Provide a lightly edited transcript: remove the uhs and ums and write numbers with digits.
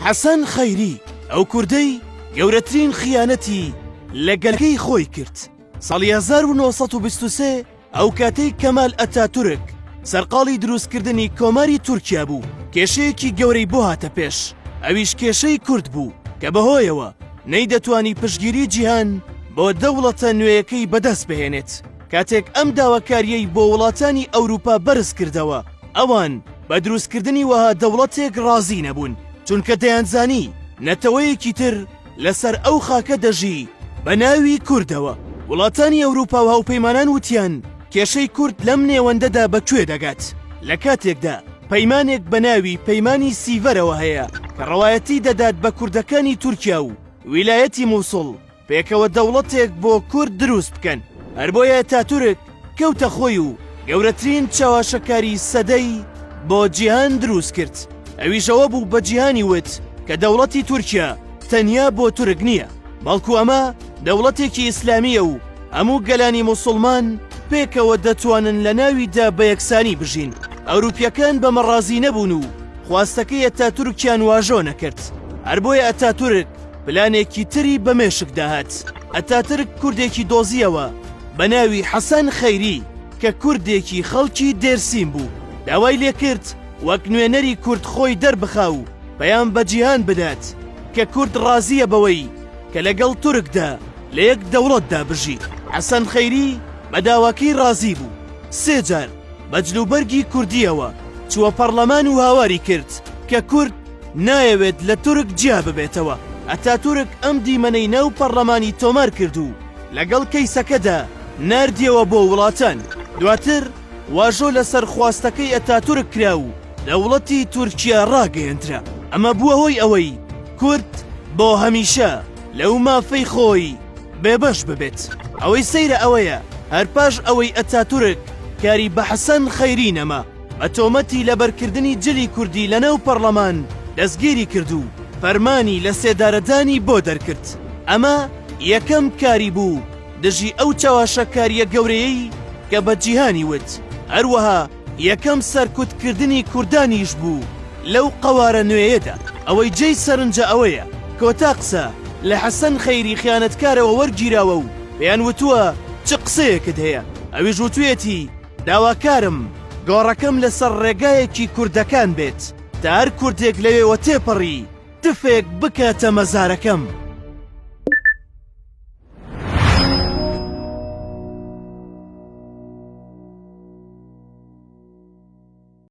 حەسەن خەیری ئەو کوردەی گەورەترین خیانەتی لەگەلگەی خۆی کرد. ساڵی 1923 ئەو کاتەی کەمال ئەتاتورک سەرقاڵی دروستکردنی کۆماری تورکیا بوو، کێشەیەکی گەورەی بۆ هاتە پێش، ئەویش کێشەی کورد بوو کە بەهۆیەوە نەیدەتوانی پشتگیری جیهان بۆ دەوڵەتە نوێیەکەی بەدەست بهێنێت. کاتێک ئەم داواکاریەی بۆ وڵاتانی ئەوروپا بەرز کردەوە، ئەوان بە دروستکردنی وەها دەوڵەتێک ڕازی نەبوون، چونکە دەیانزانی نەتەوەیەکی تر لەسەر ئەو خاکە دەژی بە ناوی کوردەوە. وڵاتانی ئەوروپا و هاوپەیمانان وتیان کێشەی کورد لەم نێوەندەدا بەکوێ دەگات. لە کاتێکدا پەیمانێک بە ناوی پەیمانی سیڤەرەوە هەیە کە ڕەوایەتی دەدات بە کوردەکانی تورکیا و ویلایەتی مووسڵ پێکەوە دەوڵەتێک بۆ کورد دروست بکەن. هەر بۆیە ئەتاتورک کەوتە خۆی و گەورەترین چاواشەکاری سەدەی بۆ جیهان دروست کرد. ئەویشەوە بوو بە جیهانی وت کە دەوڵەتی تورکیا تەنیا بۆ تورک نییە، بەڵکو ئەمە دەوڵەتێکی ئیسلامیە و هەموو گەلانی موسڵمان پێکەوە دەتوانن لە ناویدا بە یەکسانی بژین. ئەوروپیەکان بەمە ڕازی نەبوون و خواستەکەی ئەتاتورکیان واژۆ نەکرد. هەر بۆیە ئەتاتورک پلانێکی تری بە مێشک داهات. ئەتاتورک کوردێکی دۆزیەوە بە ناوی حەسەن خەیری کە کوردێکی خەڵکی دێرسیم بوو، داوای لێکرد وەک نوێنەری کورد خۆی دەربخا و پەیام بە جیهان بدات کە کورد ڕازیە بەوەی کە لەگەڵ تورکدا لە یەک دەوڵەتدا بژی. حەسەن خەیری بە داواکەی ڕازی بوو. 3 جار بە جلوبەرگی کوردیەوە چووە پەرلەمان و هاواری کرد کە کورد نایەوێت لە تورک جیا ببێتەوە. ئەتاتورک ئەم دیمەنەی ناو پەرلەمانی تۆمار کرد و لەگەڵ کەیسەکەدا ناردیەوە بۆ وڵاتان. دواتر واژۆ لەسەر خواستەکەی ئەتاتورک کرا و دەوڵەتی تورکیا ڕاگەیەندرا. ئەمە بووە هۆی ئەوەی کورد بۆ هەمیشە لەو مافەی خۆی بێبەش ببێت. ئەوەی سەیرە ئەوەیە هەر پاش ئەوەی ئەتاتورک کاری بە حەسەن خەیری نەما، بە تۆمەتی لەبەرکردنی جلی کوردی لەناو پەرلەمان دەستگیری کرد و فەرمانی لە سێدارەدانی بۆ دەرکرد. ئەمە یەکەم کاری بوو دژی ئەو چاواشەکاریە گەورەیەی کە بە جیهانی وت. هەروەها یەکەم سەرکوتکردنی کوردانیش بوو لەو قەوارە نوێیەدا. ئەوەی جێی سەرنجە ئەوەیە کۆتا قسە لە حەسەن خەیری خیانەتکارەوە وەرگیراوە و پێیان وتووە چ قسەیەکت هەیە. ئەویش وتوێتی داواکارم گۆڕەکەم لەسەر ڕێگایەکی کوردەکان بێت تا هەر کوردێک لەوێوە تێپەڕی تفێک بکاتە مەزارەکەم.